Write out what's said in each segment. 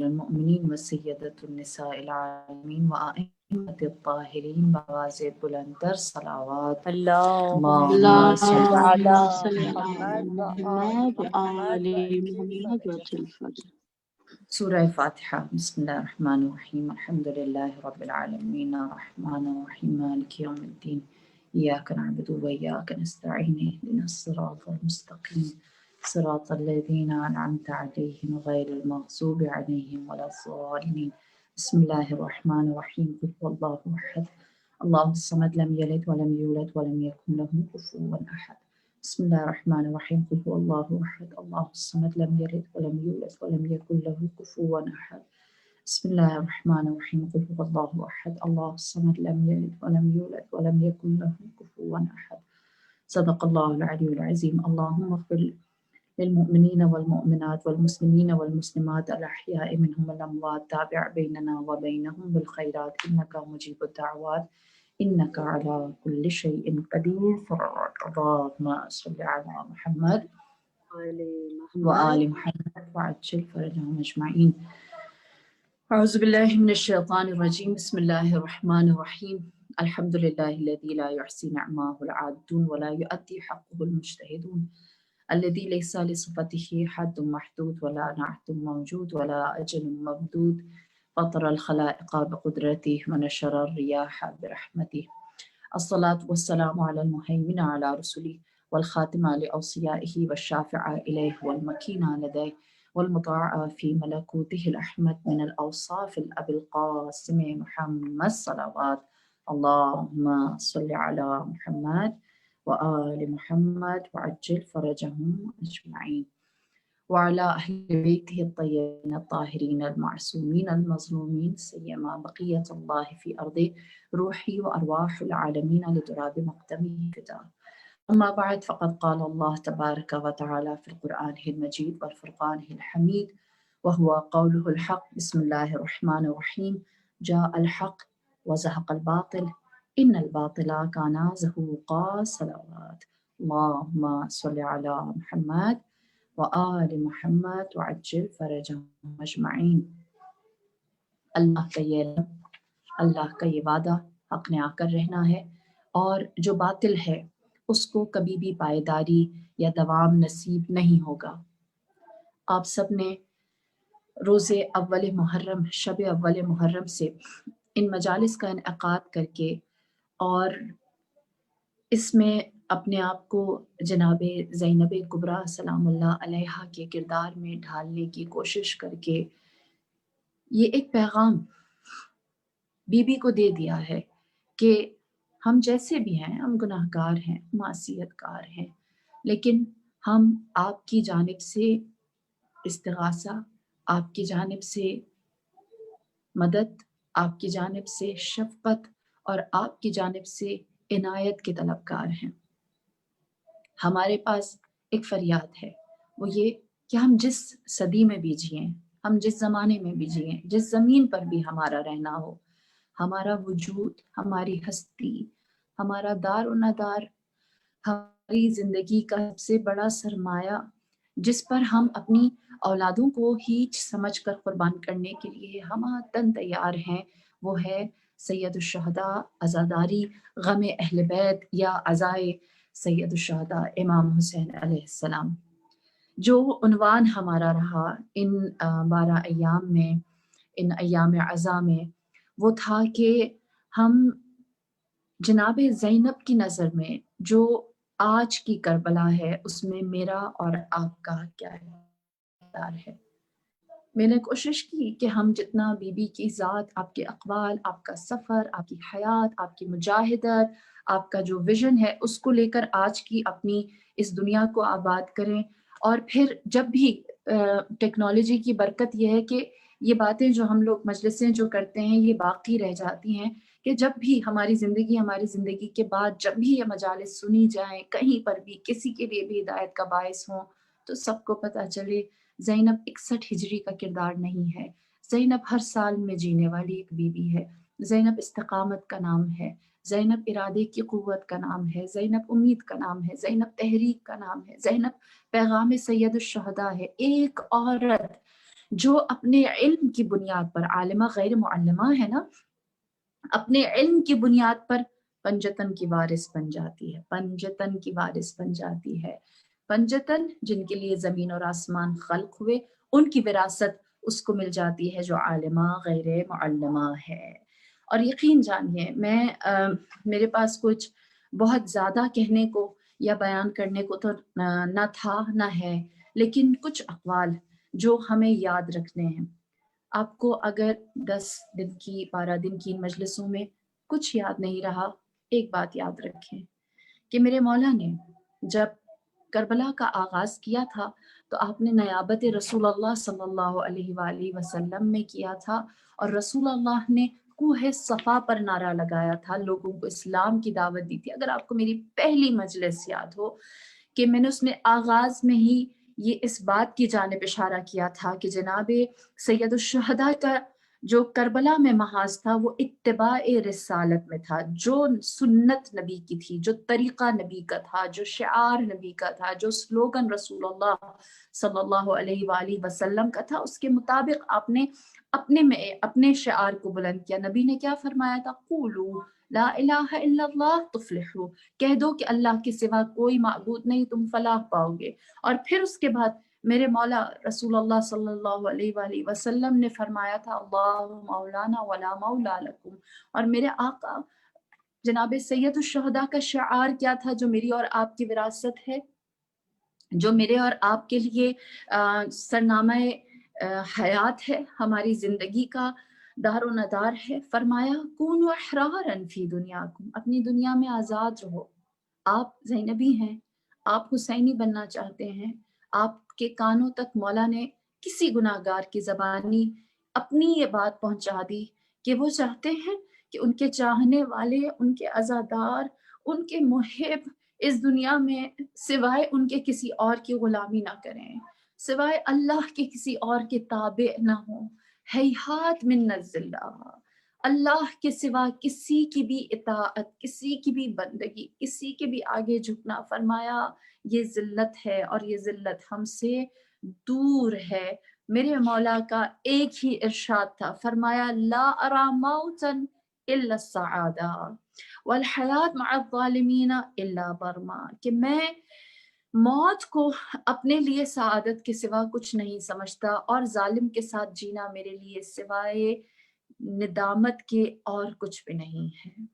المؤمنین وسیدۃ النساء العالمین وآئمۃ الطاہرین بواز بلندر صلوات اللهم اللہم صل صل على اللهم صل على محمد محمد وآل وآل محمد وعجل محمد فرجه. وعجل فرجه. سورہ فاتحہ۔ بسم اللہ الرحمن الرحیم، الحمد للہ رب العالمین الرحمن الرحیم مالک یوم الدین، ایاک نعبد وایاک نستعین، اہدنا الصراط المستقیم صراط الذین انعمت علیہم غیر المغضوب علیہم ولا الضالین۔ بسم اللہ الرحمن الرحیم، قل هو اللہ احد اللہ الصمد لم یلد ولم یولد ولم یکن له کفوا احد۔ بسم اللہ الرحمن الرحیم، قل هو اللہ احد اللہ الصمد لم یلد ولم یولد ولم یکن له کفوا احد۔ بسم اللہ الرحمن الرحیم، قل هو اللہ احد اللہ الصمد لم یلد ولم یولد ولم یکن له کفوا احد۔ صدق اللہ العلی العظیم۔ اللہم اغفر للمؤمنین والمؤمنات والمسلمین والمسلمات الاحیاء منهم والاموات، تابع بیننا وبینہم بالخیرات انک مجیب الدعوات انک علی کل شیء قدیر۔ اللہم صل علی محمد وآل محمد وعجل فرجهم اجمعین۔ اعوذ باللہ من الشیطان الرجیم، بسم اللہ الرحمن الرحیم۔ الحمد للہ الذی لا یحصی نعماہ العادون ولا یؤدی حقہ المجتہدون، الذی لیس لصفته حد محدود ولا نعت موجود ولا اجل ممدود، فطر الخلائق بقدرته ونشر الریاح برحمته۔ الصلاة والسلام علی المہیمن علی رسله والخاتم لأوصیائه والشافع إلیہ والمکین لدیہ والمطاع فی ملکوته الأحمد من الأوصاف الأب القاسم محمد صلوات اللہم صل علی محمد وآل محمد وعجل فرجهم أجمعین وعلى أهل بيته الطيبين الطاهرين المعصومين المظلومين سيما بقية الله في أرضه روحي وأرواح العالمين لتراب مقدمه فداء۔ أما بعد، فقد قال الله تبارك وتعالى في القرآن المجيد والفرقان الحميد وهو قوله الحق، بسم الله الرحمن الرحيم، جاء الحق وزهق الباطل إن الباطل كان زهوقا صلوات اللهم صل على محمد وآل محمد وعجل فرجهم اجمعین۔ اللہ کا یہ علم، اللہ کا یہ وعدہ حق نے آ کر رہنا ہے، اور جو باطل ہے اس کو کبھی بھی پائیداری یا دوام نصیب نہیں ہوگا۔ آپ سب نے روز اول محرم، شب اول محرم سے ان مجالس کا انعقاد کر کے اور اس میں اپنے آپ کو جناب زینب کبریٰ سلام اللہ علیہا کے کردار میں ڈھالنے کی کوشش کر کے یہ ایک پیغام بی بی کو دے دیا ہے کہ ہم جیسے بھی ہیں، ہم گناہ گار ہیں، معصیت کار ہیں، لیکن ہم آپ کی جانب سے استغاثہ، آپ کی جانب سے مدد، آپ کی جانب سے شفقت اور آپ کی جانب سے عنایت کے طلبگار ہیں۔ ہمارے پاس ایک فریاد ہے، وہ یہ کہ ہم جس صدی میں بھی جئیں، ہم جس زمانے میں بھی جئیں، جس زمین پر بھی ہمارا رہنا ہو، ہمارا وجود، ہماری ہستی، ہمارا دار و ندار، ہماری زندگی کا سب سے بڑا سرمایہ جس پر ہم اپنی اولادوں کو ہیچ سمجھ کر قربان کرنے کے لیے ہم تن تیار ہیں، وہ ہے سید الشہداء، عزاداری غم اہل بیت یا عزائے سید الشہداء امام حسین علیہ السلام۔ جو عنوان ہمارا رہا ان 12 ایام میں، ان ایام عزا میں، وہ تھا کہ ہم جناب زینب کی نظر میں جو آج کی کربلا ہے اس میں میرا اور آپ کا کیا کردار ہے۔ میں نے کوشش کی کہ ہم جتنا بی بی کی ذات، آپ کے اقوال، آپ کا سفر، آپ کی حیات، آپ کی مجاہدت، آپ کا جو ویژن ہے اس کو لے کر آج کی اپنی اس دنیا کو آباد کریں۔ اور پھر جب بھی ٹیکنالوجی کی برکت یہ ہے کہ یہ باتیں جو ہم لوگ مجلسیں جو کرتے ہیں یہ باقی رہ جاتی ہیں، کہ جب بھی ہماری زندگی کے بعد جب بھی یہ مجالس سنی جائیں، کہیں پر بھی کسی کے لیے بھی ہدایت کا باعث ہوں، تو سب کو پتہ چلے زینب 61 ہجری کا کردار نہیں ہے، زینب ہر سال میں جینے والی ایک بیوی ہے، زینب استقامت کا نام ہے، زینب ارادے کی قوت کا نام ہے، زینب امید کا نام ہے، زینب تحریک کا نام ہے، زینب پیغام سید الشہداء ہے۔ ایک عورت جو اپنے علم کی بنیاد پر، عالمہ غیر معلمہ ہے نا، اپنے علم کی بنیاد پر پنجتن کی وارث بن جاتی ہے، پنجتن کی وارث بن جاتی ہے۔ پنجتن جن کے لیے زمین اور آسمان خلق ہوئے، ان کی وراثت اس کو مل جاتی ہے جو عالمہ غیر معلمہ ہے۔ اور یقین جانیے میں میرے پاس کچھ بہت زیادہ کہنے کو یا بیان کرنے کو تو نہ تھا نہ ہے، لیکن کچھ اقوال جو ہمیں یاد رکھنے ہیں۔ آپ کو اگر 10 دن کی 12 دن کی مجلسوں میں کچھ یاد نہیں رہا، ایک بات یاد رکھیں کہ میرے مولا نے جب کربلا کا آغاز کیا تھا تو آپ نے نیابت رسول اللہ صلی اللہ علیہ وآلہ وسلم میں کیا تھا، اور رسول اللہ نے کوہ صفا پر نعرہ لگایا تھا، لوگوں کو اسلام کی دعوت دی تھی۔ اگر آپ کو میری پہلی مجلس یاد ہو کہ میں نے اس میں آغاز میں ہی یہ اس بات کی جانب اشارہ کیا تھا کہ جناب سید الشہداء کا جو کربلا میں محاذ تھا وہ اتباع رسالت میں تھا، جو سنت نبی کی تھی، جو طریقہ نبی کا تھا، جو شعار نبی کا تھا، جو سلوگن رسول اللہ صلی اللہ علیہ وآلہ وسلم کا تھا، اس کے مطابق آپ نے اپنے شعار کو بلند کیا۔ نبی نے کیا فرمایا تھا؟ قولوا لا الہ الا اللہ تفلحوا، کہہ دو کہ اللہ کے سوا کوئی معبود نہیں، تم فلاح پاؤ گے۔ اور پھر اس کے بعد میرے مولا رسول اللہ صلی اللہ علیہ وآلہ وسلم نے فرمایا تھا اللہ مولانا ولا مولا لکم، اور میرے آقا جناب سید الشہداء کا شعار کیا تھا جو میری اور آپ کی وراثت ہے، جو میرے اور آپ کے لیے سرنامہ حیات ہے، ہماری زندگی کا دار و ندار ہے؟ فرمایا کونوا احرارا فی دنیاکم، اپنی دنیا میں آزاد رہو۔ آپ زینبی ہیں، آپ حسینی بننا چاہتے ہیں، آپ کے کانوں تک مولا نے کسی گناہ گار کی زبانی اپنی یہ بات پہنچا دی کہ وہ چاہتے ہیں کہ ان کے چاہنے والے، ان کے عزادار، ان کے محب اس دنیا میں سوائے ان کے کسی اور کی غلامی نہ کریں، سوائے اللہ کے کسی اور کے تابع نہ ہوں۔ ہیہات من الذلہ، اللہ کے سوا کسی کی بھی اطاعت، کسی کی بھی بندگی، کسی کے بھی آگے جھکنا، فرمایا یہ ذلت ہے اور یہ ذلت ہم سے دور ہے۔ میرے مولا کا ایک ہی ارشاد تھا، فرمایا لا ارا موتا الا السعادہ والحیات مع الظالمین الا برما، کہ میں موت کو اپنے لیے سعادت کے سوا کچھ نہیں سمجھتا، اور ظالم کے ساتھ جینا میرے لیے سوائے ندامت کے اور کچھ بھی نہیں ہے۔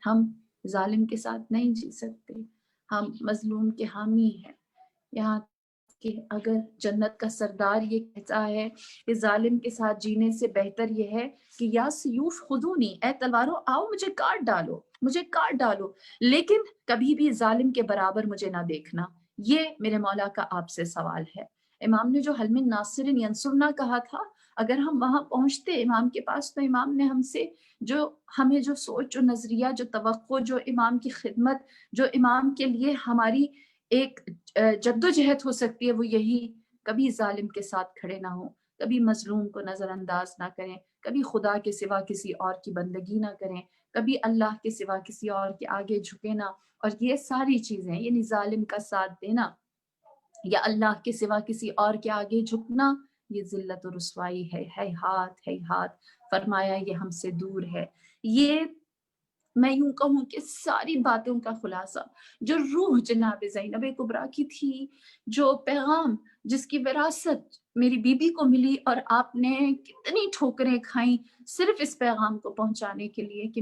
ہم ظالم کے ساتھ نہیں جی سکتے، ہم مظلوم کے حامی ہیں، یہاں کہ اگر جنت کا سردار یہ کہتا ہے کہ ظالم کے ساتھ جینے سے بہتر یہ ہے کہ یا سیوف خذونی، اے تلواروں آؤ مجھے کاٹ ڈالو، مجھے کاٹ ڈالو، لیکن کبھی بھی ظالم کے برابر مجھے نہ دیکھنا۔ یہ میرے مولا کا آپ سے سوال ہے۔ امام نے جو حل من ناصر ینصرنا کہا تھا، اگر ہم وہاں پہنچتے امام کے پاس تو امام نے ہم سے ہمیں جو سوچ، جو نظریہ، جو توقع، جو امام کی خدمت، جو امام کے لیے ہماری ایک جدوجہد ہو سکتی ہے، وہ یہی کبھی ظالم کے ساتھ کھڑے نہ ہوں، کبھی مظلوم کو نظر انداز نہ کریں، کبھی خدا کے سوا کسی اور کی بندگی نہ کریں، کبھی اللہ کے سوا کسی اور کے آگے جھکے نہ۔ اور یہ ساری چیزیں، یعنی ظالم کا ساتھ دینا یا اللہ کے سوا کسی اور کے آگے جھکنا، یہ ذلت و رسوائی ہے۔ ہیہات ہیہات، فرمایا یہ ہم سے دور ہے۔ یہ میں یوں کہوں کہ ساری باتوں کا خلاصہ، جو روح جناب زینب کبریٰ کی تھی، جو پیغام، جس کی وراثت میری بی بی کو ملی، اور آپ نے کتنی ٹھوکریں کھائیں صرف اس پیغام کو پہنچانے کے لیے کہ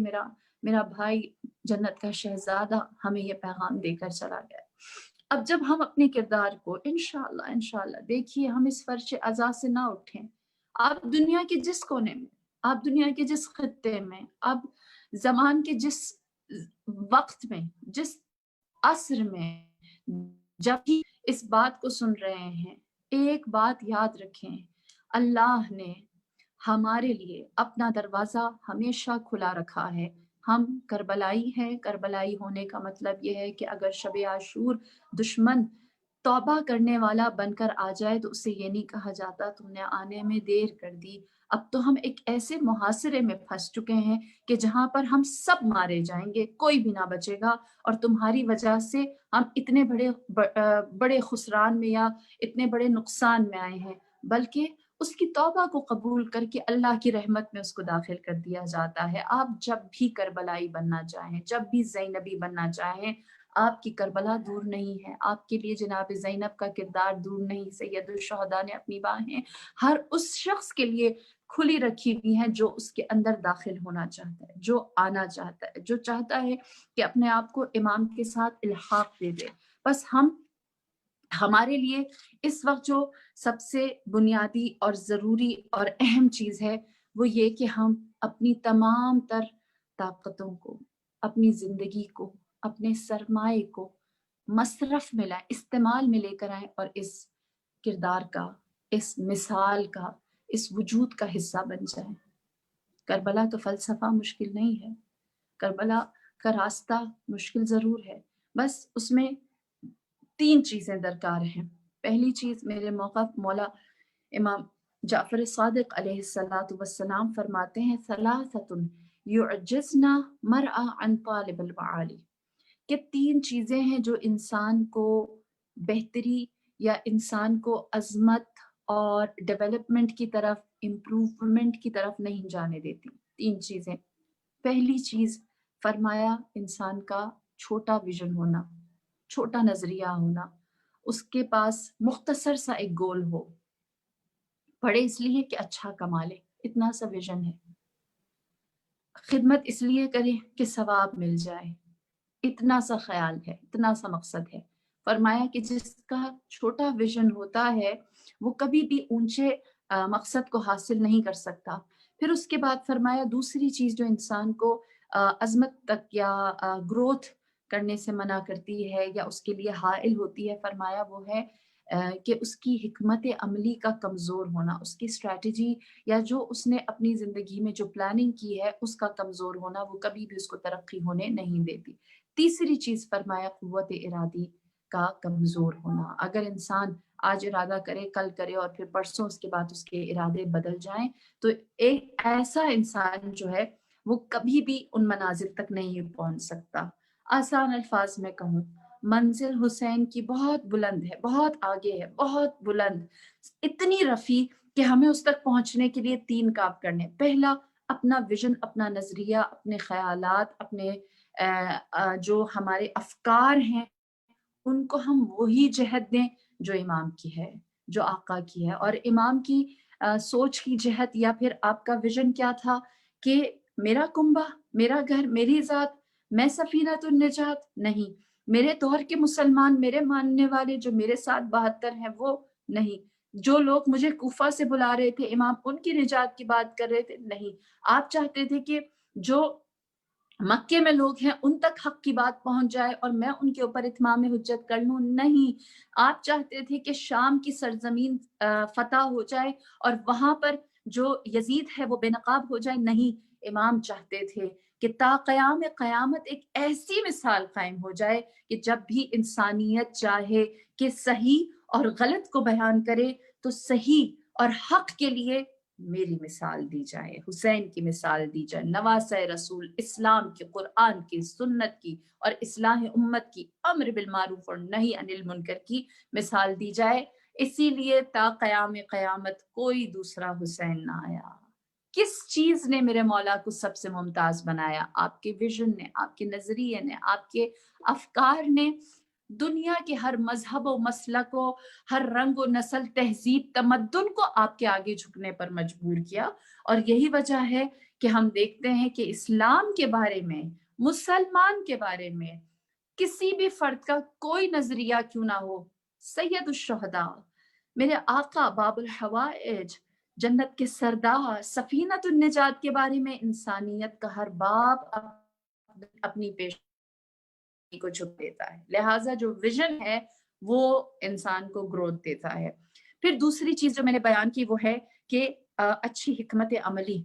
میرا بھائی جنت کا شہزادہ ہمیں یہ پیغام دے کر چلا گیا۔ اب جب ہم اپنے کردار کو انشاءاللہ دیکھیے، ہم اس فرش عزا سے نہ اٹھیں۔ آپ دنیا کے جس کونے میں، آپ دنیا کے جس خطے میں، آپ زمان کے جس وقت میں، جس عصر میں جب بھی اس بات کو سن رہے ہیں، ایک بات یاد رکھیں، اللہ نے ہمارے لیے اپنا دروازہ ہمیشہ کھلا رکھا ہے۔ ہم کربلائی ہیں، کربلائی ہونے کا مطلب یہ ہے کہ اگر شب عاشور دشمن توبہ کرنے والا بن کر آ جائے تو اسے یہ نہیں کہا جاتا تم نے آنے میں دیر کر دی۔ اب تو ہم ایک ایسے محاصرے میں پھنس چکے ہیں کہ جہاں پر ہم سب مارے جائیں گے، کوئی بھی نہ بچے گا، اور تمہاری وجہ سے ہم اتنے بڑے خسران میں یا اتنے بڑے نقصان میں آئے ہیں۔ بلکہ اس کی توبہ کو قبول کر کے اللہ کی رحمت میں اس کو داخل کر دیا جاتا ہے۔ آپ جب بھی کربلائی بننا چاہیں، جب بھی زینبی بننا چاہیں، آپ کی کربلا دور نہیں ہے، آپ کے لیے جناب زینب کا کردار دور نہیں۔ سید الشہداء نے اپنی باہیں ہر اس شخص کے لیے کھلی رکھی ہوئی ہیں جو اس کے اندر داخل ہونا چاہتا ہے، جو آنا چاہتا ہے، جو چاہتا ہے کہ اپنے آپ کو امام کے ساتھ الحاق دے دے۔ بس ہمارے لیے اس وقت جو سب سے بنیادی اور ضروری اور اہم چیز ہے وہ یہ کہ ہم اپنی تمام تر طاقتوں کو، اپنی زندگی کو، اپنے سرمائے کو مصرف میں لائیں، استعمال میں لے کر آئیں اور اس کردار کا، اس مثال کا، اس وجود کا حصہ بن جائیں۔ کربلا کا فلسفہ مشکل نہیں ہے، کربلا کا راستہ مشکل ضرور ہے، بس اس میں 3 چیزیں درکار ہیں۔ پہلی چیز میرے مولا امام جعفر صادق علیہ السلام فرماتے ہیں ثلاثۃ یعجزن مرء عن طالب المعالی، کہ 3 چیزیں ہیں جو انسان کو بہتری یا انسان کو عظمت اور ڈیولپمنٹ کی طرف، امپروومنٹ کی طرف نہیں جانے دیتی۔ 3 چیزیں۔ پہلی چیز فرمایا انسان کا چھوٹا ویژن ہونا، چھوٹا نظریہ ہونا، اس کے پاس مختصر سا ایک گول ہو، پڑھے اس لیے کہ اچھا کما لے، اتنا سا ویژن ہے، خدمت اس لیے کرے کہ ثواب مل جائے، اتنا سا خیال ہے، اتنا سا مقصد ہے۔ فرمایا کہ جس کا چھوٹا ویژن ہوتا ہے وہ کبھی بھی اونچے مقصد کو حاصل نہیں کر سکتا۔ پھر اس کے بعد فرمایا دوسری چیز جو انسان کو عظمت تک یا گروتھ کرنے سے منع کرتی ہے یا اس کے لیے حائل ہوتی ہے، فرمایا وہ ہے کہ اس کی حکمت عملی کا کمزور ہونا، اس کی اسٹریٹجی یا جو اس نے اپنی زندگی میں جو پلاننگ کی ہے اس کا کمزور ہونا، وہ کبھی بھی اس کو ترقی ہونے نہیں دیتی۔ تیسری چیز فرمایا قوت ارادی کا کمزور ہونا۔ اگر انسان آج ارادہ کرے، کل کرے اور پھر پرسوں اس کے بعد اس کے ارادے بدل جائیں، تو ایک ایسا انسان جو ہے وہ کبھی بھی ان منازل تک نہیں پہنچ سکتا۔ آسان الفاظ میں کہوں، منزل حسین کی بہت بلند ہے، بہت آگے ہے، بہت بلند، اتنی رفیع کہ ہمیں اس تک پہنچنے کے لیے 3 کام کرنے۔ پہلا، اپنا ویژن، اپنا نظریہ، اپنے خیالات، اپنے جو ہمارے افکار ہیں ان کو ہم وہی جہت دیں جو امام کی ہے، جو آقا کی ہے۔ اور امام کی سوچ کی جہت یا پھر آپ کا ویژن کیا تھا کہ میرا کنبہ، میرا گھر، میری ذات، میں سفینۃ النجات نہیں، میرے دور کے مسلمان، میرے ماننے والے جو میرے ساتھ 72 ہیں وہ نہیں، جو لوگ مجھے کوفہ سے بلا رہے تھے امام ان کی نجات کی بات کر رہے تھے نہیں، آپ چاہتے تھے کہ جو مکے میں لوگ ہیں ان تک حق کی بات پہنچ جائے اور میں ان کے اوپر اتمام حجت کر لوں، نہیں، آپ چاہتے تھے کہ شام کی سرزمین فتح ہو جائے اور وہاں پر جو یزید ہے وہ بے نقاب ہو جائے، نہیں، امام چاہتے تھے کہ تا قیام قیامت ایک ایسی مثال قائم ہو جائے کہ جب بھی انسانیت چاہے کہ صحیح اور غلط کو بیان کرے تو صحیح اور حق کے لیے میری مثال دی جائے، حسین کی مثال دی جائے، نواسۂ رسول، اسلام کی، قرآن کی، سنت کی اور اصلاح امت کی، امر بالمعروف اور نہی عن المنکر کی مثال دی جائے۔ اسی لیے تا قیام قیامت کوئی دوسرا حسین نہ آیا۔ کس چیز نے میرے مولا کو سب سے ممتاز بنایا؟ آپ کے ویژن نے، آپ کے نظریے نے، آپ کے افکار نے دنیا کے ہر مذہب و مسلک و ہر رنگ و نسل، تہذیب، تمدن کو آپ کے آگے جھکنے پر مجبور کیا۔ اور یہی وجہ ہے کہ ہم دیکھتے ہیں کہ اسلام کے بارے میں، مسلمان کے بارے میں کسی بھی فرد کا کوئی نظریہ کیوں نہ ہو، سید الشہداء، میرے آقا باب الحوائج، جنت کے سردار، سفینۃ النجات کے بارے میں انسانیت کا ہر باب اپنی پیش کو چھپ دیتا ہے۔ لہٰذا جو ویژن ہے وہ انسان کو گروتھ دیتا ہے۔ پھر دوسری چیز جو میں نے بیان کی وہ ہے کہ اچھی حکمت عملی۔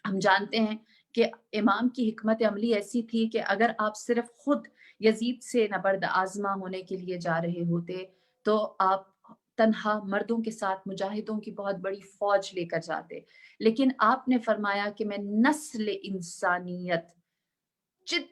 ہم جانتے ہیں کہ امام کی حکمت عملی ایسی تھی کہ اگر آپ صرف خود یزید سے نبرد آزما ہونے کے لیے جا رہے ہوتے تو آپ تنہا مردوں کے ساتھ مجاہدوں کی بہت بڑی فوج لے کر جاتے، لیکن آپ نے فرمایا کہ میں نسل انسانیت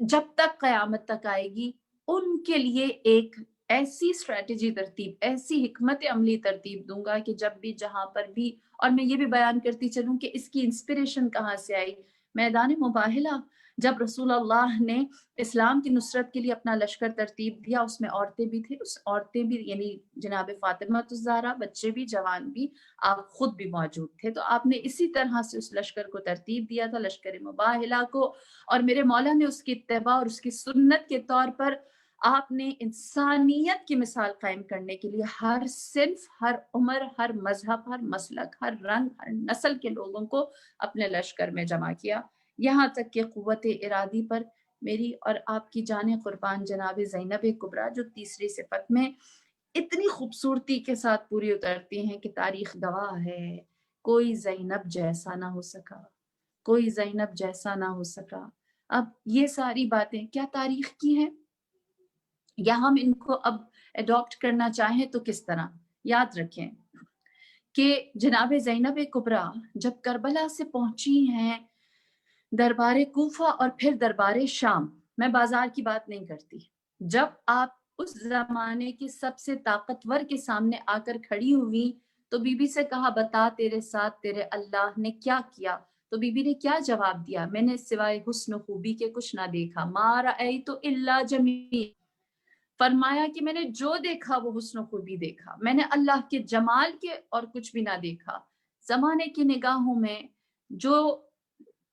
جب تک قیامت تک آئے گی ان کے لیے ایک ایسی اسٹریٹجی ترتیب، ایسی حکمت عملی ترتیب دوں گا کہ جب بھی جہاں پر بھی، اور میں یہ بھی بیان کرتی چلوں کہ اس کی انسپریشن کہاں سے آئی۔ میدان مباہلہ جب رسول اللہ نے اسلام کی نصرت کے لیے اپنا لشکر ترتیب دیا، اس میں عورتیں بھی تھیں، اس عورتیں بھی یعنی جناب فاطمہ الزہرا، بچے بھی، جوان بھی، آپ خود بھی موجود تھے۔ تو آپ نے اسی طرح سے اس لشکر کو ترتیب دیا تھا، لشکر مباہلہ کو، اور میرے مولا نے اس کی اتباع اور اس کی سنت کے طور پر آپ نے انسانیت کی مثال قائم کرنے کے لیے ہر صنف، ہر عمر، ہر مذہب، ہر مسلک، ہر رنگ، ہر نسل کے لوگوں کو اپنے لشکر میں جمع کیا، یہاں تک کہ قوت ارادی پر میری اور آپ کی جان قربان جناب زینب کبریٰ جو تیسری صفت میں اتنی خوبصورتی کے ساتھ پوری اترتی ہیں کہ تاریخ گواہ ہے، کوئی زینب جیسا نہ ہو سکا، کوئی زینب جیسا نہ ہو سکا۔ اب یہ ساری باتیں کیا تاریخ کی ہیں، یا ہم ان کو اب ایڈاپٹ کرنا چاہیں تو کس طرح؟ یاد رکھیں کہ جناب زینب کبریٰ جب کربلا سے پہنچی ہیں دربار کوفہ اور پھر دربار شام، میں بازار کی بات نہیں کرتی، جب آپ اس زمانے کی سب سے طاقتور کے سامنے آ کر کھڑی ہوئی تو بی بی سے کہا بتا تیرے ساتھ تیرے اللہ نے کیا کیا؟ تو بی بی نے کیا جواب دیا؟ میں نے سوائے حسن و خوبی کے کچھ نہ دیکھا، ما رأیت الا جمیل، فرمایا کہ میں نے جو دیکھا وہ حسن و خوبی دیکھا، میں نے اللہ کے جمال کے اور کچھ بھی نہ دیکھا۔ زمانے کی نگاہوں میں جو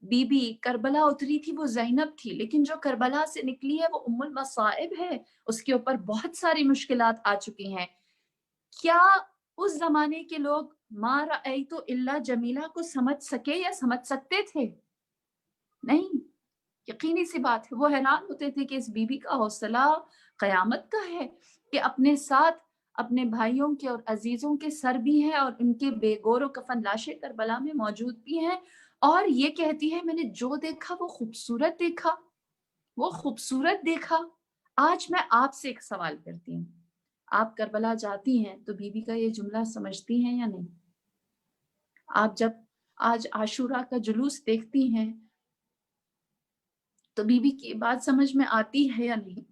بی بی کربلا اتری تھی وہ زینب تھی، لیکن جو کربلا سے نکلی ہے وہ ام المصائب ہے، اس کے اوپر بہت ساری مشکلات آ چکی ہیں۔ کیا اس زمانے کے لوگ ما رأیت الا جمیلہ کو سمجھ سکے یا سمجھ سکتے تھے؟ نہیں، یقینی سی بات ہے، وہ حیران ہوتے تھے کہ اس بی بی کا حوصلہ قیامت کا ہے کہ اپنے ساتھ اپنے بھائیوں کے اور عزیزوں کے سر بھی ہیں اور ان کے بے گور و کفن لاشیں کربلا میں موجود بھی ہیں، اور یہ کہتی ہے میں نے جو دیکھا وہ خوبصورت دیکھا، وہ خوبصورت دیکھا۔ آج میں آپ سے ایک سوال کرتی ہوں، آپ کربلا جاتی ہیں تو بی بی کا یہ جملہ سمجھتی ہیں یا نہیں؟ آپ جب آج عاشورہ کا جلوس دیکھتی ہیں تو بی بی کی بات سمجھ میں آتی ہے یا نہیں؟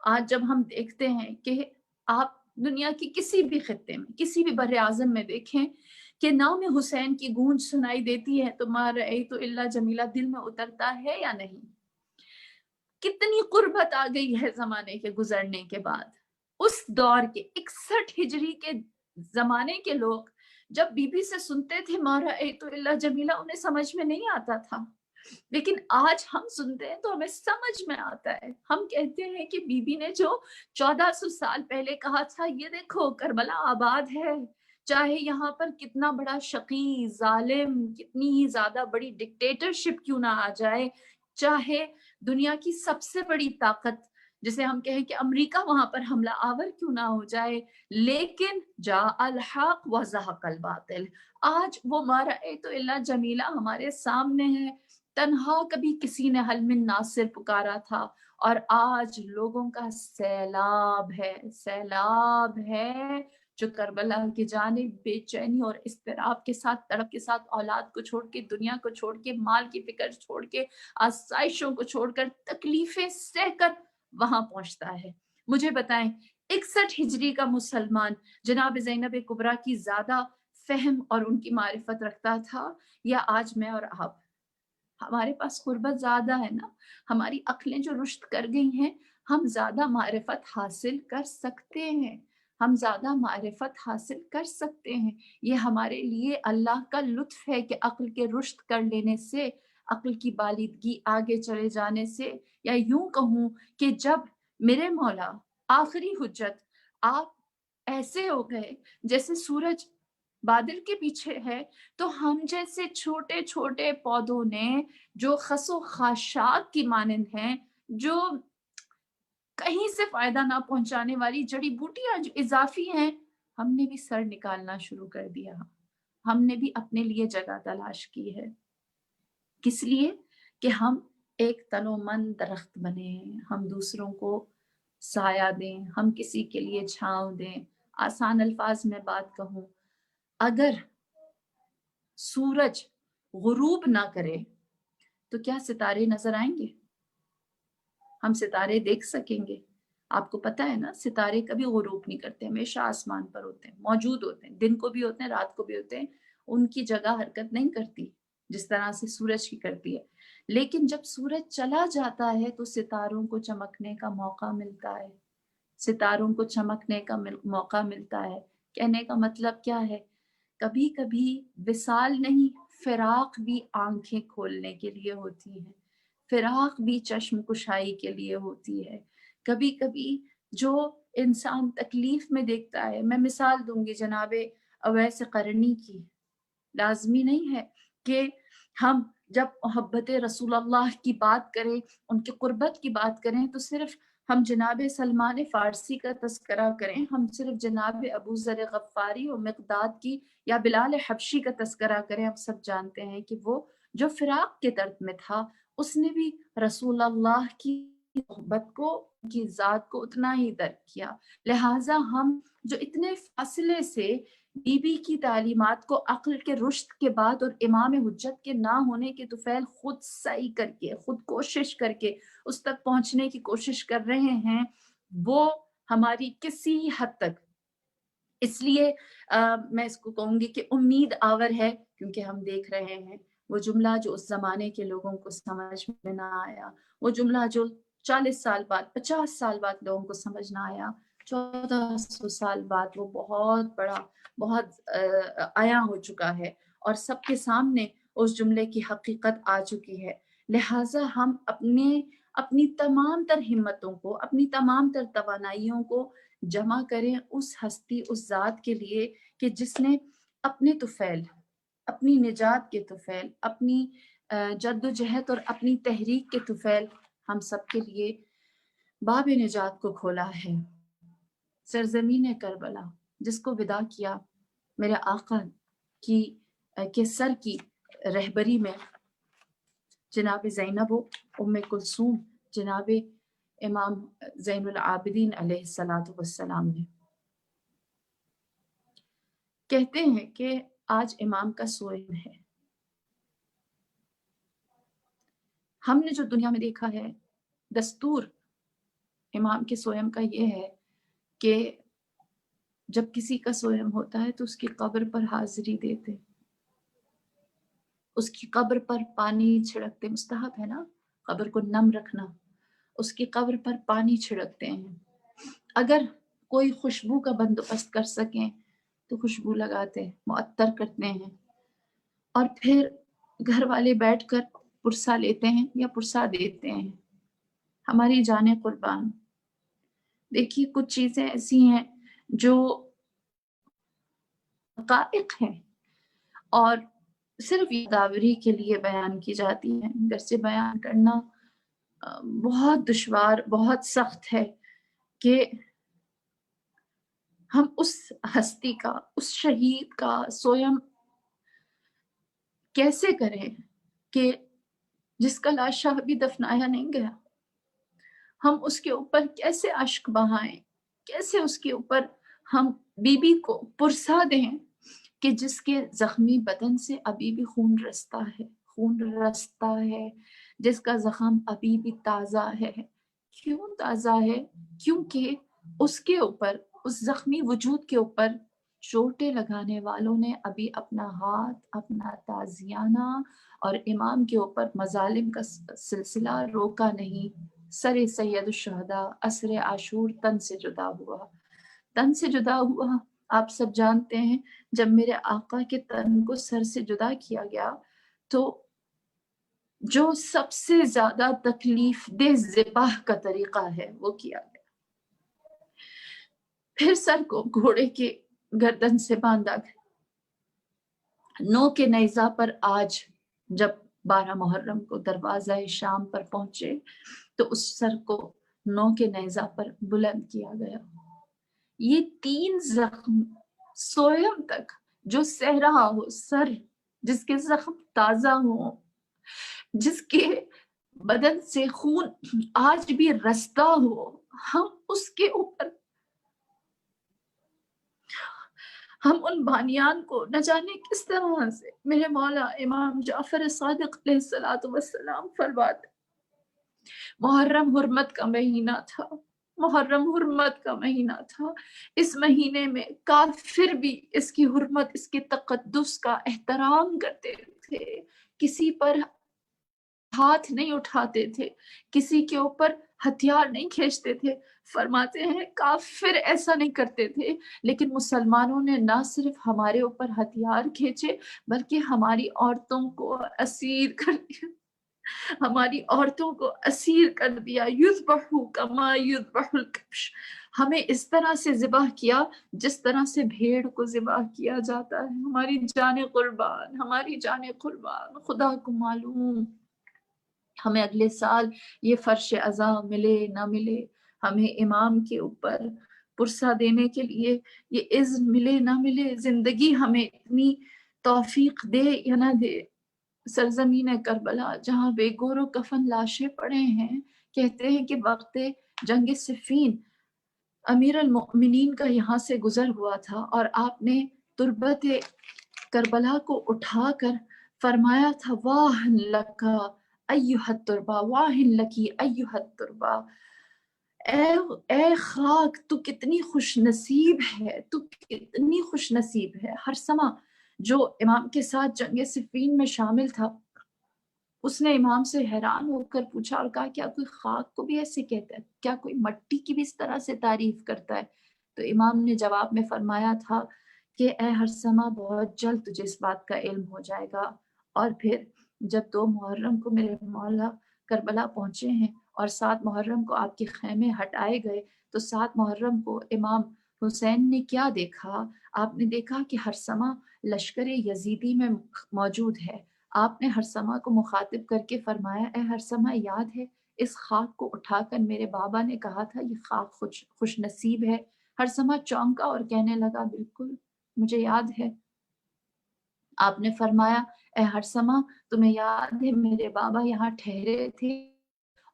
آج جب ہم دیکھتے ہیں کہ آپ دنیا کی کسی بھی خطے میں، کسی بھی بر اعظم میں دیکھیں کہ نام حسین کی گونج سنائی دیتی ہے تو ما رأیت الا جمیلہ دل میں اترتا ہے یا نہیں؟ کتنی قربت آ گئی ہے زمانے کے گزرنے کے بعد۔ اس دور کے 61 ہجری کے زمانے کے لوگ جب بی بی سے سنتے تھے ما رأیت الا جمیلہ، انہیں سمجھ میں نہیں آتا تھا، لیکن آج ہم سنتے ہیں تو ہمیں سمجھ میں آتا ہے۔ ہم کہتے ہیں کہ بی بی نے جو 1400 سال پہلے کہا تھا، یہ دیکھو کربلا آباد ہے، چاہے یہاں پر کتنا بڑا شقی ظالم، کتنی ہی زیادہ بڑی ڈکٹیٹرشپ کیوں نہ آ جائے، چاہے دنیا کی سب سے بڑی طاقت جسے ہم کہیں کہ امریکہ وہاں پر حملہ آور کیوں نہ ہو جائے، لیکن جاء الحق وزہق الباطل، آج وہ ما رأیت الا جمیلہ ہمارے سامنے ہے۔ تنہا کبھی کسی نے حل من ناصر پکارا تھا، اور آج لوگوں کا سیلاب ہے، سیلاب ہے جو کربلا کی جانب بے چینی اور اضطراب کے ساتھ، تڑپ کے ساتھ اولاد کو چھوڑ کے، دنیا کو چھوڑ کے، مال کی فکر چھوڑ کے، آسائشوں کو چھوڑ کر، تکلیفیں سہ کر وہاں پہنچتا ہے۔ مجھے بتائیں 61 ہجری کا مسلمان جناب زینب کبریٰ کی زیادہ فہم اور ان کی معرفت رکھتا تھا یا آج میں اور آپ؟ ہمارے پاس قربت زیادہ ہے نا، ہماری عقلیں جو رشد کر گئی ہیں، ہم زیادہ معرفت حاصل کر سکتے ہیں، ہم زیادہ معرفت حاصل کر سکتے ہیں۔ یہ ہمارے لیے اللہ کا لطف ہے کہ عقل کے رشد کر لینے سے، عقل کی بالیدگی آگے چلے جانے سے، یا یوں کہوں کہ جب میرے مولا آخری حجت آپ ایسے ہو گئے جیسے سورج بادل کے پیچھے ہے، تو ہم جیسے چھوٹے چھوٹے پودوں نے جو خس و خاشاک کی مانند ہیں، جو کہیں سے فائدہ نہ پہنچانے والی جڑی بوٹیاں جو اضافی ہیں، ہم نے بھی سر نکالنا شروع کر دیا، ہم نے بھی اپنے لیے جگہ تلاش کی ہے۔ کس لیے؟ کہ ہم ایک تنو من درخت بنے، ہم دوسروں کو سایہ دیں، ہم کسی کے لیے چھاؤں دیں۔ آسان الفاظ میں بات کہوں، اگر سورج غروب نہ کرے تو کیا ستارے نظر آئیں گے؟ ہم ستارے دیکھ سکیں گے؟ آپ کو پتہ ہے نا ستارے کبھی غروب نہیں کرتے، ہمیشہ آسمان پر ہوتے ہیں، موجود ہوتے ہیں، دن کو بھی ہوتے ہیں رات کو بھی ہوتے ہیں، ان کی جگہ حرکت نہیں کرتی جس طرح سے سورج کی کرتی ہے، لیکن جب سورج چلا جاتا ہے تو ستاروں کو چمکنے کا موقع ملتا ہے، ستاروں کو چمکنے کا موقع ملتا ہے۔ کہنے کا مطلب کیا ہے؟ کبھی کبھی وصال نہیں، فراق بھی آنکھیں کھولنے کے لیے ہوتی ہے، فراق بھی چشم کشائی کے لیے ہوتی ہے۔ کبھی کبھی جو انسان تکلیف میں دیکھتا ہے، میں مثال دوں گی جناب اویس قرنی کی، لازمی نہیں ہے کہ ہم جب محبت رسول اللہ کی بات کریں، ان کے قربت کی بات کریں تو صرف ہم جناب سلمان فارسی کا تذکرہ کریں، ہم صرف جناب ابو ذر غفاری اور مقداد کی یا بلال حبشی کا تذکرہ کریں۔ ہم سب جانتے ہیں کہ وہ جو فراق کے درد میں تھا، اس نے بھی رسول اللہ کی محبت کو، کی ذات کو اتنا ہی درک کیا۔ لہٰذا ہم جو اتنے فاصلے سے بی بی کی تعلیمات کو عقل کے رشد کے بعد اور امام حجت کے نہ ہونے کے طفیل خود سعی کر کے، خود کوشش کر کے اس تک پہنچنے کی کوشش کر رہے ہیں، وہ ہماری کسی حد تک، اس لیے میں اس کو کہوں گی کہ امید آور ہے، کیونکہ ہم دیکھ رہے ہیں وہ جملہ جو اس زمانے کے لوگوں کو سمجھ میں نہ آیا، وہ جملہ جو 40 سال بعد، 50 سال بعد لوگوں کو سمجھ نہ آیا، 1400 سال بعد وہ بہت بڑا، بہت عیاں ہو چکا ہے اور سب کے سامنے اس جملے کی حقیقت آ چکی ہے۔ لہٰذا ہم اپنی تمام تر ہمتوں کو، اپنی تمام تر توانائیوں کو جمع کریں اس ہستی، اس ذات کے لیے کہ جس نے اپنے طفیل، اپنی نجات کے طفیل، اپنی جد و جہد اور اپنی تحریک کے طفیل ہم سب کے لیے باب نجات کو کھولا ہے۔ سرزمین کربلا جس کو ودا کیا میرے آقا کے سر کی رہبری میں جناب زینب و ام کلثوم، جناب امام زین العابدین علیہ السلام نے، کہتے ہیں کہ آج امام کا سوئم ہے۔ ہم نے جو دنیا میں دیکھا ہے، دستور امام کے سوئم کا یہ ہے کہ جب کسی کا سوئم ہوتا ہے تو اس کی قبر پر حاضری دیتے، اس کی قبر پر پانی چھڑکتے، مستحب ہے نا قبر کو نم رکھنا، اس کی قبر پر پانی چھڑکتے ہیں، اگر کوئی خوشبو کا بندوبست کر سکیں تو خوشبو لگاتے، معطر کرتے ہیں، اور پھر گھر والے بیٹھ کر پرسا لیتے ہیں یا پرسا دیتے ہیں۔ ہماری جانیں قربان، دیکھیے کچھ چیزیں ایسی ہیں جو حقائق ہیں اور صرف یاداوری کے لیے بیان کی جاتی ہیں، گھر سے بیان کرنا بہت دشوار، بہت سخت ہے کہ ہم اس ہستی کا، اس شہید کا سوئم کیسے کریں کہ جس کا لاشا بھی دفنایا نہیں گیا، ہم اس کے اوپر کیسے اشک بہائیں، کیسے اس کے اوپر ہم بی بی کو پرسا دیں کہ جس کے زخمی بدن سے ابھی بھی خون رستا ہے، خون رستا ہے، جس کا زخم ابھی بھی تازہ ہے۔ کیوں تازہ ہے؟ کیونکہ اس کے اوپر، اس زخمی وجود کے اوپر چوٹیں لگانے والوں نے ابھی اپنا ہاتھ، اپنا تازیانہ اور امام کے اوپر مظالم کا سلسلہ روکا نہیں۔ سر سید الشہداء عصر عاشور تن سے جدا ہوا، تن سے جدا ہوا۔ آپ سب جانتے ہیں جب میرے آقا کے تن کو سر سے جدا کیا گیا تو جو سب سے زیادہ تکلیف دہ ذبح کا طریقہ ہے وہ کیا گیا، پھر سر کو گھوڑے کے گردن سے باندھا گیا۔ نو کے نیزہ پر آج جب 12 محرم کو دروازہ شام پر پہنچے تو اس سر کو 9 کے نیزہ پر بلند کیا گیا۔ یہ 3 زخم سوئم تک جو سہ رہا ہو، سر جس کے زخم تازہ ہو، جس کے بدن سے خون آج بھی رستا ہو، ہم اس کے اوپر، ہم ان بانیان کو نہ جانے کس طرح سے، میرے مولا امام جعفر صادق علیہ السلام فرماتے، محرم حرمت کا مہینہ تھا، محرم حرمت کا مہینہ تھا، اس مہینے میں کافر بھی اس کی حرمت، اس کے تقدس کا احترام کرتے تھے، کسی پر ہاتھ نہیں اٹھاتے تھے، کسی کے اوپر ہتھیار نہیں کھینچتے تھے۔ فرماتے ہیں کافر ایسا نہیں کرتے تھے، لیکن مسلمانوں نے نہ صرف ہمارے اوپر ہتھیار کھینچے بلکہ ہماری عورتوں کو اسیر کر دیا، ہماری عورتوں کو اسیر کر دیا۔ یذبحوا کما یذبح الکبش، ہمیں اس طرح سے ذبح کیا جس طرح سے بھیڑ کو ذبح کیا جاتا ہے۔ ہماری جان قربان، ہماری جان قربان، خدا کو معلوم ہمیں اگلے سال یہ فرش عزا ملے نہ ملے، ہمیں امام کے اوپر پرسہ دینے کے لیے یہ اذن ملے نہ ملے، زندگی ہمیں اتنی توفیق دے یا نہ دے۔ سرزمین کربلا جہاں بے گور و کفن لاشیں پڑے ہیں، کہتے ہیں کہ وقت جنگ صفین امیر المؤمنین کا یہاں سے گزر ہوا تھا اور آپ نے تربت کربلا کو اٹھا کر فرمایا تھا واہ لکا ایھا التربہ، واہ لکی ایھا التربہ، اے اے خاک تو کتنی خوش نصیب ہے، تو کتنی خوش نصیب ہے۔ ہر سما جو امام کے ساتھ جنگ صفین میں شامل تھا، اس نے امام سے حیران ہو کر پوچھا اور کہا کیا کوئی خاک کو بھی ایسے کہتا ہے؟ کیا کوئی مٹی کی بھی اس طرح سے تعریف کرتا ہے؟ تو امام نے جواب میں فرمایا تھا کہ اے ہر سما بہت جلد تجھے اس بات کا علم ہو جائے گا۔ اور پھر جب 2 محرم کو میرے مولا کربلا پہنچے ہیں اور 7 محرم کو آپ کے خیمے ہٹائے گئے، تو 7 محرم کو امام حسین نے کیا دیکھا؟ آپ نے دیکھا کہ ہر سما لشکر یزیدی میں موجود ہے۔ آپ نے ہرسما کو مخاطب کر کے فرمایا اے ہرسما یاد ہے اس خاک کو اٹھا کر میرے بابا نے کہا تھا یہ خاک خوش نصیب ہے؟ ہرسما چونکا اور کہنے لگا بالکل مجھے یاد ہے۔ آپ نے فرمایا اے ہرسما تمہیں یاد ہے میرے بابا یہاں ٹھہرے تھے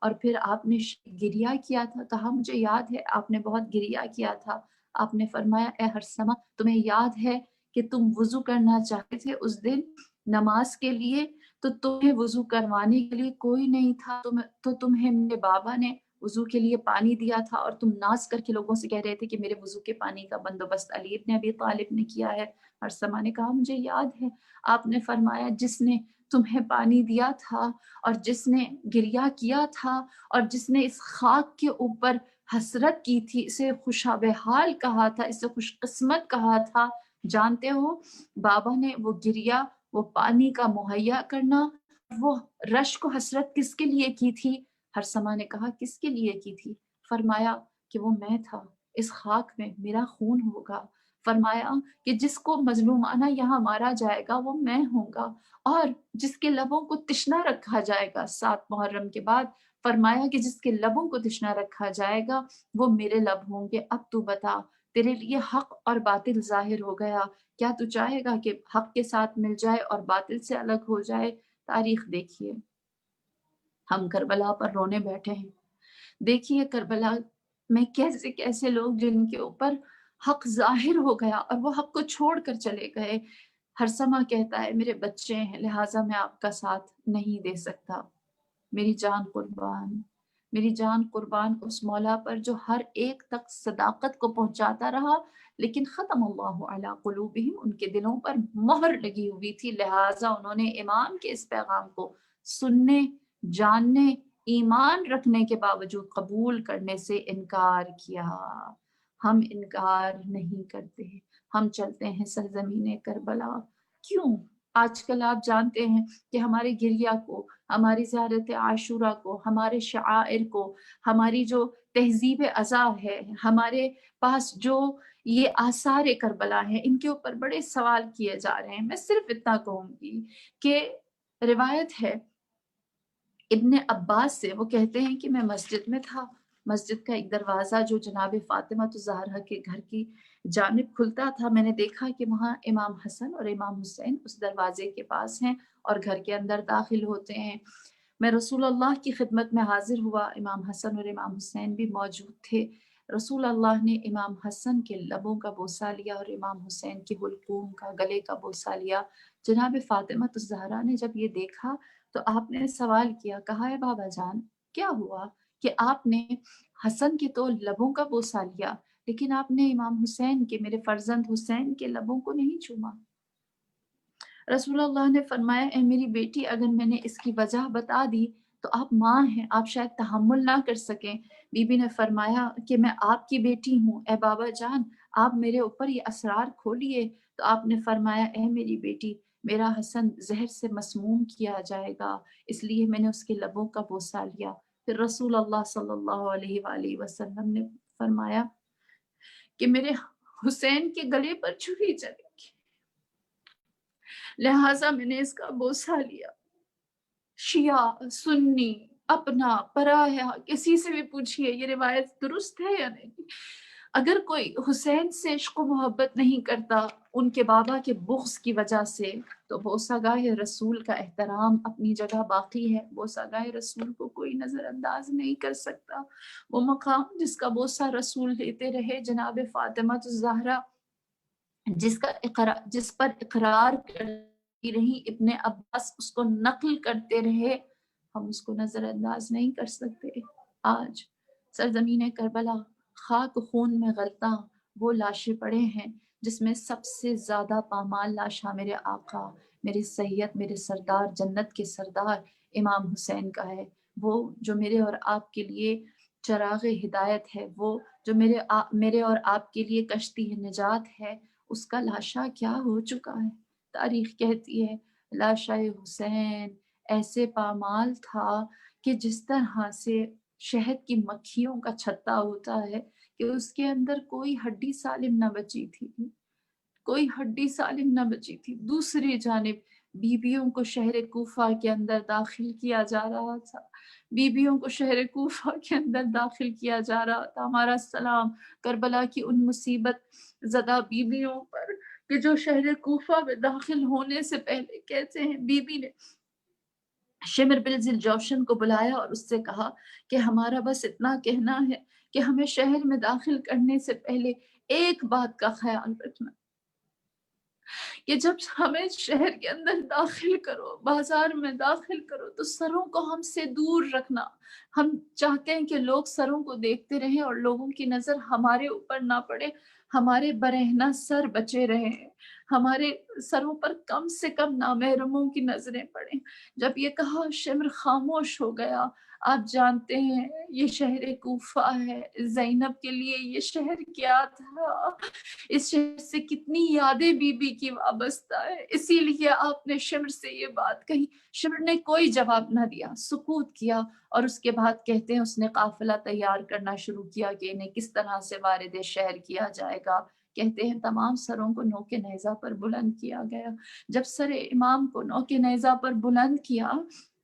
اور پھر آپ نے گریا کیا تھا؟ کہا مجھے یاد ہے آپ نے بہت گریا کیا تھا۔ آپ نے فرمایا اے ہرسما تمہیں یاد ہے کہ تم وضو کرنا چاہتے تھے اس دن نماز کے لیے، تو تمہیں وضو کروانے کے لیے کوئی نہیں تھا، تو تمہیں میرے بابا نے وضو کے لیے پانی دیا تھا اور تم ناز کر کے لوگوں سے کہہ رہے تھے کہ میرے وضو کے پانی کا بندوبست علی ابن ابی طالب نے کیا ہے۔ ہرسما نے کہا مجھے یاد ہے۔ آپ نے فرمایا جس نے تمہیں پانی دیا تھا اور جس نے گریا کیا تھا اور جس نے اس خاک کے اوپر حسرت کی تھی، اسے خوشاب حال کہا تھا، اسے خوش قسمت کہا تھا، جانتے ہو بابا نے وہ گریا، وہ پانی کا مہیا کرنا، وہ رشک و حسرت کس کے لیے کی تھی؟ ہرسما نے کہا کس کے لیے کی تھی؟ فرمایا کہ وہ میں تھا، اس خاک میں میرا خون ہوگا۔ فرمایا کہ جس کو مظلومانہ یہاں مارا جائے گا وہ میں ہوں گا، اور جس کے لبوں کو تشنا رکھا جائے گا 7 محرم کے بعد، فرمایا کہ جس کے لبوں کو تشنا رکھا جائے گا وہ میرے لب ہوں گے۔ اب تو بتا تیرے لیے حق اور باطل ظاہر ہو گیا، کیا تو چاہے گا کہ حق کے ساتھ مل جائے اور باطل سے الگ ہو جائے؟ تاریخ دیکھیے، ہم کربلا پر رونے بیٹھے ہیں، دیکھیے کربلا میں کیسے کیسے لوگ جن کے اوپر حق ظاہر ہو گیا اور وہ حق کو چھوڑ کر چلے گئے۔ ہرسما کہتا ہے میرے بچے ہیں لہٰذا میں آپ کا ساتھ نہیں دے سکتا۔ میری جان قربان، میری جان قربان اس مولا پر جو ہر ایک تک صداقت کو پہنچاتا رہا، لیکن ختم اللہ علی قلوبہم، ان کے دلوں پر مہر لگی ہوئی تھی، لہٰذا انہوں نے امام کے اس پیغام کو سننے، جاننے، ایمان رکھنے کے باوجود قبول کرنے سے انکار کیا۔ ہم انکار نہیں کرتے، ہم چلتے ہیں سرزمین کربلا۔ کیوں؟ آج کل آپ جانتے ہیں کہ ہمارے گریہ کو، ہماری زیارت عاشورہ کو، ہمارے شعائر کو، ہماری جو تہذیب ازا ہے، ہمارے پاس جو یہ آثار کربلا ہیں، ان کے اوپر بڑے سوال کیے جا رہے ہیں۔ میں صرف اتنا کہوں گی کہ روایت ہے ابن عباس سے، وہ کہتے ہیں کہ میں مسجد میں تھا، مسجد کا ایک دروازہ جو جناب فاطمہ الزہرا کے گھر کی جانب کھلتا تھا، میں نے دیکھا کہ وہاں امام حسن اور امام حسین اس دروازے کے پاس ہیں اور گھر کے اندر داخل ہوتے ہیں۔ میں رسول اللہ کی خدمت میں حاضر ہوا، امام حسن اور امام حسین بھی موجود تھے۔ رسول اللہ نے امام حسن کے لبوں کا بوسہ لیا اور امام حسین کی حلقوم کا، گلے کا بوسہ لیا۔ جناب فاطمہ الزہرا نے جب یہ دیکھا تو آپ نے سوال کیا، کہا ہے بابا جان کیا ہوا کہ آپ نے حسن کے تو لبوں کا بوسہ لیا، لیکن آپ نے امام حسین کے، میرے فرزند حسین کے لبوں کو نہیں چوما۔ رسول اللہ نے فرمایا اے میری بیٹی، اگر میں نے اس کی وجہ بتا دی تو آپ ماں ہیں، آپ شاید تحمل نہ کر سکیں۔ بی بی نے فرمایا کہ میں آپ کی بیٹی ہوں، اے بابا جان آپ میرے اوپر یہ اسرار کھولیے۔ تو آپ نے فرمایا اے میری بیٹی، میرا حسن زہر سے مسموم کیا جائے گا، اس لیے میں نے اس کے لبوں کا بوسہ لیا۔ پھر رسول اللہ صلی اللہ علیہ وآلہ وسلم نے فرمایا کہ میرے حسین کے گلے پر چھری چلے گی، لہٰذا میں نے اس کا بوسہ لیا۔ شیعہ، سنی، اپنا، پرایا، کسی سے بھی پوچھئے یہ روایت درست ہے یا نہیں، اگر کوئی حسین سے عشق و محبت نہیں کرتا ان کے بابا کے بغض کی وجہ سے، تو بوسہ گاہ رسول کا احترام اپنی جگہ باقی ہے۔ بوسہ گاہ رسول کو کوئی نظر انداز نہیں کر سکتا۔ وہ مقام جس کا بوسہ رسول لیتے رہے، جناب فاطمہ الزہرا جس پر اقرار کرتی رہی ابن عباس اس کو نقل کرتے رہے، ہم اس کو نظر انداز نہیں کر سکتے۔ آج سرزمین کربلا خاک خون میں غلطاں وہ لاشیں پڑے ہیں جس میں سب سے زیادہ پامال لاشا میرے آقا، میرے سید، میرے سردار، جنت کے سردار امام حسین کا ہے۔ وہ جو میرے اور آپ کے لیے چراغ ہدایت ہے، وہ جو میرے اور آپ کے لیے کشتی نجات ہے، اس کا لاشا کیا ہو چکا ہے۔ تاریخ کہتی ہے لاشا حسین ایسے پامال تھا کہ جس طرح سے شہد کی مکھیوں کا چھتا ہوتا ہے کہ اس کے اندر کوئی ہڈی سالم نہ بچی تھی، کوئی ہڈی سالم نہ بچی تھی۔ دوسری جانب بیویوں کو شہر کوفہ کے اندر داخل کیا جا رہا تھا، بیویوں کو شہر کوفہ کے اندر داخل کیا جا رہا تھا۔ ہمارا سلام کربلا کی ان مصیبت زدہ بیویوں پر کہ جو شہر کوفہ میں داخل ہونے سے پہلے کہتے ہیں، بی بی نے شمر بن ذی الجوشن کو بلایا اور اس سے کہا کہ ہمارا بس اتنا کہنا ہے کہ ہمیں شہر میں داخل کرنے سے پہلے ایک بات کا خیال رکھنا کہ جب ہمیں شہر کے اندر داخل کرو، بازار میں داخل کرو، تو سروں کو ہم سے دور رکھنا۔ ہم چاہتے ہیں کہ لوگ سروں کو دیکھتے رہیں اور لوگوں کی نظر ہمارے اوپر نہ پڑے، ہمارے برہنہ سر بچے رہیں، ہمارے سروں پر کم سے کم نامحرموں کی نظریں پڑیں۔ جب یہ کہا شمر خاموش ہو گیا۔ آپ جانتے ہیں یہ شہر کوفہ ہے، زینب کے لیے یہ شہر کیا تھا، اس شہر سے کتنی یادیں بی بی کی وابستہ ہے، اسی لیے آپ نے شمر سے یہ بات کہی۔ شمر نے کوئی جواب نہ دیا، سکوت کیا، اور اس کے بعد کہتے ہیں اس نے قافلہ تیار کرنا شروع کیا کہ انہیں کس طرح سے وارد شہر کیا جائے گا۔ کہتے ہیں تمام سروں کو نوک نیزہ پر بلند کیا گیا۔ جب سر امام کو نوک نیزہ پر بلند کیا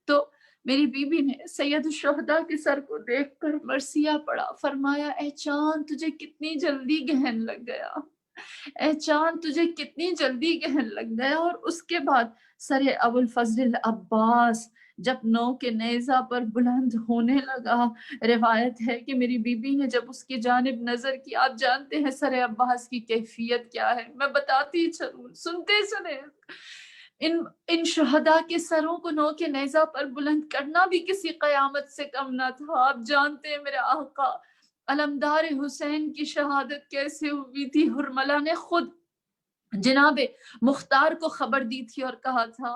تو میری بی بی نے سید الشہداء کے سر کو دیکھ کر مرثیہ پڑھا، فرمایا اے چاند تجھے کتنی جلدی گہن لگ گیا، اے چاند تجھے کتنی جلدی گہن لگ گیا۔ اور اس کے بعد سر ابو الفضل عباس جب نو کے نیزہ پر بلند ہونے لگا، روایت ہے کہ میری بی بی نے جب اس کی جانب نظر کی، آپ جانتے ہیں سر عباس کی کیفیت کیا ہے، میں بتاتی چلوں، سنتے چلیں۔ ان شہداء کے سروں کو نو کے نیزہ پر بلند کرنا بھی کسی قیامت سے کم نہ تھا۔ آپ جانتے ہیں میرے آقا علمدار حسین کی شہادت کیسے ہوئی تھی۔ حرملہ نے خود جناب مختار کو خبر دی تھی اور کہا تھا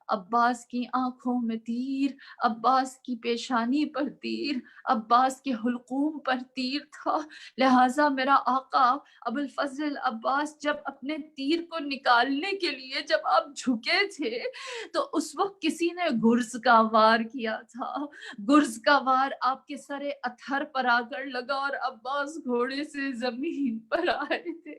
عباس کی آنکھوں میں تیر، عباس کی پیشانی پر تیر، عباس کے حلقوم پر تیر تھا، لہٰذا میرا آقا ابو الفضل عباس جب اپنے تیر کو نکالنے کے لیے جب آپ جھکے تھے تو اس وقت کسی نے گرز کا وار کیا تھا، گرز کا وار آپ کے سر اتھر پر آ کر لگا اور عباس گھوڑے سے زمین پر آئے تھے۔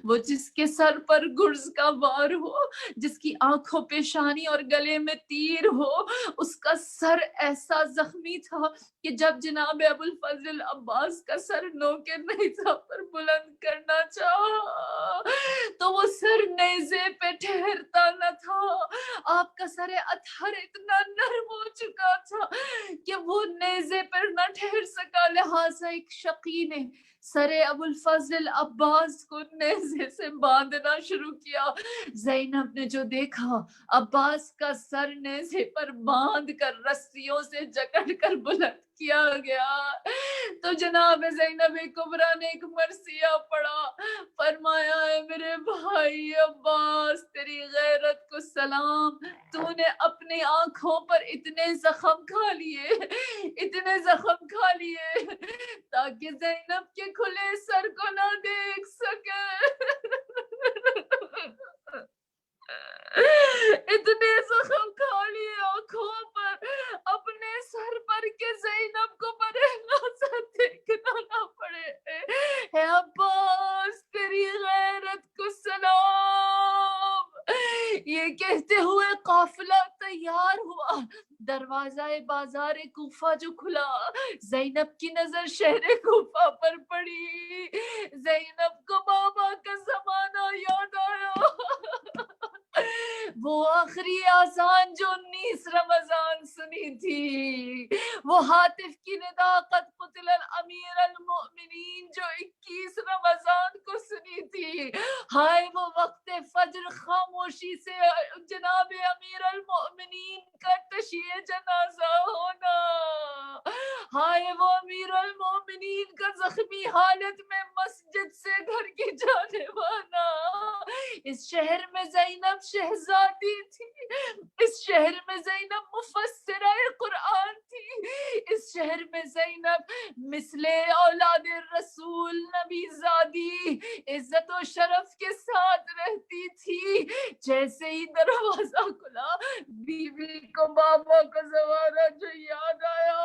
وہ جس کے سر پر گرز کا وار ہو، جس کی آنکھوں، پیشانی اور گلے میں تیر ہو، اس کا سر ایسا زخمی تھا کہ جب جناب ابو الفضل عباس کا سر نو کے نیزہ پر بلند کرنا چاہا تو وہ سر نیزے پہ ٹھہرتا نہ تھا۔ آپ کا سر اطہر اتنا نرم ہو چکا تھا کہ وہ نیزے پر نہ ٹھہر سکا، لہٰذا ایک شقی نے سر ابو الفضل عباس کو نیزے سے باندھنا شروع کیا۔ زینب نے جو دیکھا عباس کا سر نیزے پر باندھ کر رسیوں سے جکڑ کر بلند کیا گیا تو جناب زینب کبریٰ نے ایک مرثیہ پڑھا، فرمایا ہے میرے بھائی عباس تیری غیرت کو سلام، تو نے اپنی آنکھوں پر اتنے زخم کھا لیے، اتنے زخم کھا لیے تاکہ زینب کے کھلے سر کو نہ دیکھ سکے، اتنے زخم کھا لیے آنکھوں پر اپنے سر پر کہ زینب کو برہنہ سا دیکھنا نہ پڑے۔ اے عباس تیری غیرت کو سلام۔ یہ کہتے ہوئے قافلہ تیار ہوا، دروازہ بازار کوفہ جو کھلا، زینب کی نظر شہر کوفہ پر پڑی، زینب کو بابا کا زمانہ یاد آیا، وہ آخری آذان جو 19 رمضان سنی تھی، وہ ہاتف کی ندا قد قتل الامیر المؤمنین جو 21 رمضان کو سنی تھی، ہائے وہ وقت فجر خاموشی سے جناب امیر المؤمنین کا تشیع جنازہ ہونا، ہائے وہ امیر المؤمنین کا زخمی حالت میں مسجد سے گھر کی جانے والا۔ اس شہر میں زینب شہزادی تھی، اس شہر میں زینب مفسرہ قرآن تھی، اس شہر میں زینب مثل اولاد رسول نبی زادی عزت و شرف کے ساتھ رہتی تھی۔ جیسے ہی دروازہ کھلا بی بی کو بابا کا زمانہ جو یاد آیا،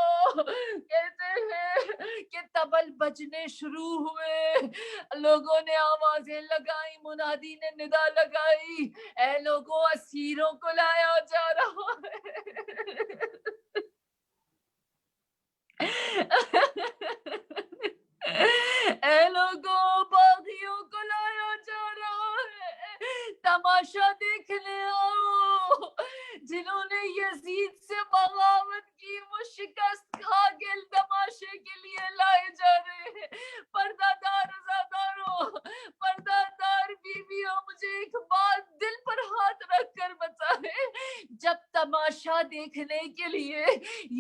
کہتے ہیں کہ طبل بجنے شروع ہوئے، لوگوں نے آوازیں لگائی، منادی نے ندا لگائی، اے لوگوں اسیروں کو لایا جا رہا ہے، اے لوگوں باغیوں کو لایا جا رہا ہے، تماشا دیکھنے آؤ، جنہوں نے یزید سے بغاوت کی وہ شکست کھا کے تماشے کے لیے لائے جا رہے ہیں۔ پردہ دار رضاداروں، پردہ دار بیویوں، مجھے ایک بات دل پر ہاتھ رکھ کر بتائیں، جب تماشا دیکھنے کے لیے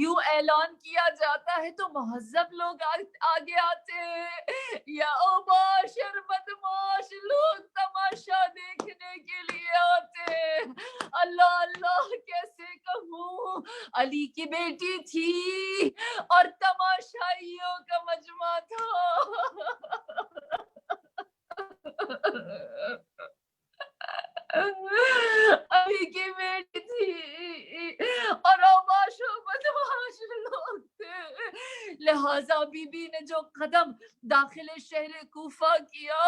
یوں اعلان کیا جاتا ہے تو مہذب لوگ آگے آتے ہیں یا اوباش اور بدماش لوگ تماشا دیکھنے کے لیے آتے ہیں؟ اللہ اللہ کیسے کہوں، علی کی بیٹی تھی اور تماشائیوں کا مجمع تھا، علی کی بیٹی تھی اور اوباش و بدماش لوگ تھے، لہٰذا بی بی نے جو قدم داخل شہر کوفہ کیا،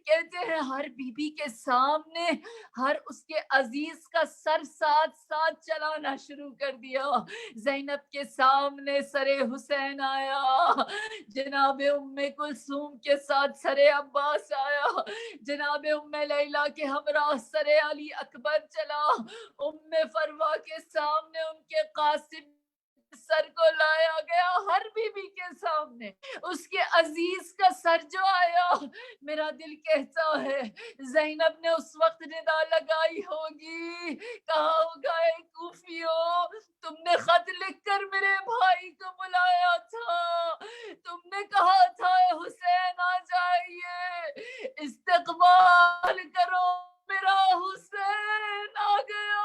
کہتے ہیں ہر بی بی کے سامنے ہر اس کے عزیز کا سر ساتھ ساتھ چلانا شروع کر دیا۔ زینب کے سامنے سر حسین آیا، جناب ام کلثوم کے ساتھ سر عباس آیا، جناب ام لیلہ کے ہمراہ سر علی اکبر چلا، ام فروا کے سامنے ان کے قاسم سر کو لایا گیا، ہر بی بی کے سامنے اس کے عزیز کا سر جو آیا، میرا دل کہتا ہے زینب نے اس وقت ندا لگائی ہوگی، کہا ہوگا اے کوفیوں، تم نے خط لکھ کر میرے بھائی کو بلایا تھا، تم نے کہا تھا اے حسین آ جائیے، استقبال کرو، میرا حسین آ گیا،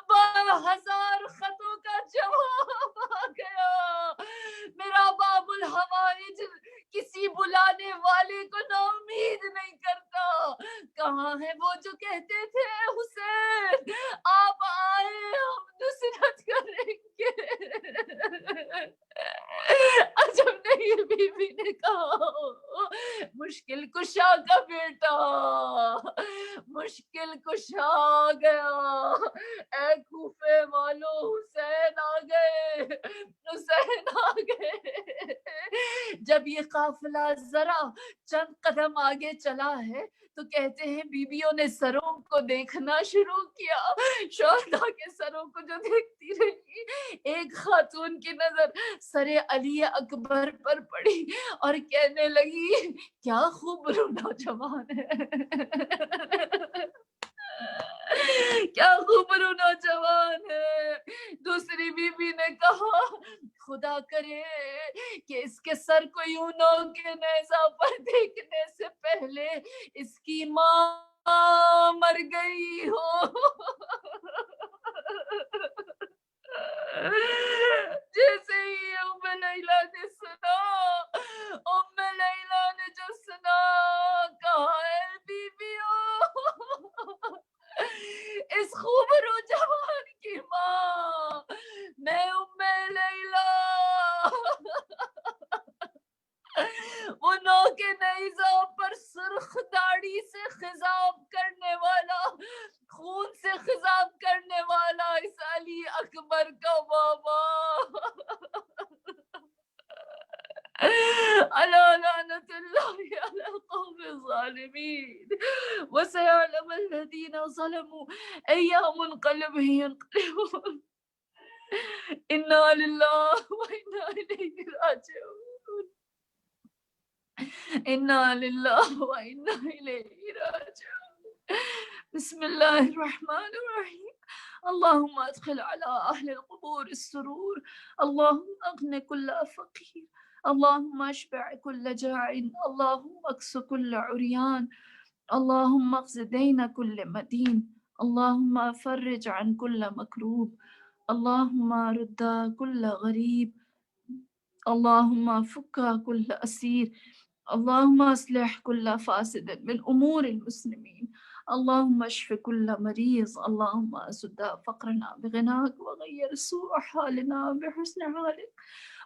12,000 خطوں کا جواب آ گیا، میرا باب الحوائج کسی بلانے والے کو نا امید نہیں کرتا، کہاں ہے وہ جو کہتے تھے حسین آپ آئے ہم نصرت کریں گے، عجب نہیں بی بی نے کہا مشکل کشا کا بیٹا، مشکل کشا آ گیا، اے کوفے والو حسین آ گئے، حسین آ گئے۔ جب یہ قافلہ ذرا چند قدم آگے چلا ہے تو کہتے ہیں بیویوں نے سروں کو دیکھنا شروع کیا، شہداء کے سروں کو جو دیکھتی رہی، ایک خاتون کی نظر سر علی اکبر پر پڑی اور کہنے لگی کیا خوب نوجوان ہے، کیا خوبرو نوجوان ہے. دوسری بیوی نے کہا خدا کرے کہ اس کے سر کو یوں نو کے نیزہ پر دیکھنے سے پہلے اس کی ماں مر گئی ہو. جیسے ہی ام لیلا نے سنا، ام لیلا نے جو سنا کہا اے بیویوں، اس خوبرو جوان کی ماں میں ام لیلا، وہ نو کے نیزہ پر سرخ داڑھی سے خضاب کرنے والا، خون سے خضاب کرنے والا اس علی اکبر کا بابا. الا لعنت اللہ علی القوم الظالمین وسيعلم الذين ظلموا اي منقلب ينقلبون. انا لله وانا الیہ راجعون. انا للہ وانا الیہ راجعون. بسم اللہ الرحمن الرحیم. اللهم ادخل على اهل القبور السرور. اللهم اغن كل فقير. اللهم اشبع كل جاع. اللهم اكس كل عريان. اللهم اقض دين كل مدين. اللهم فرج عن كل مكروب. اللهم رد كل غريب. اللهم فك كل أسير. اللهم اصلح كل فاسد من أمور المسلمين. اللهم اشف كل مريض. اللهم اسد فقرنا بغناك وغير سوء حالنا بحسن حالك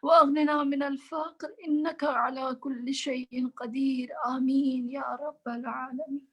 واغننا من الفقر إنك على كل شيء قدير. آمين يا رب العالمين.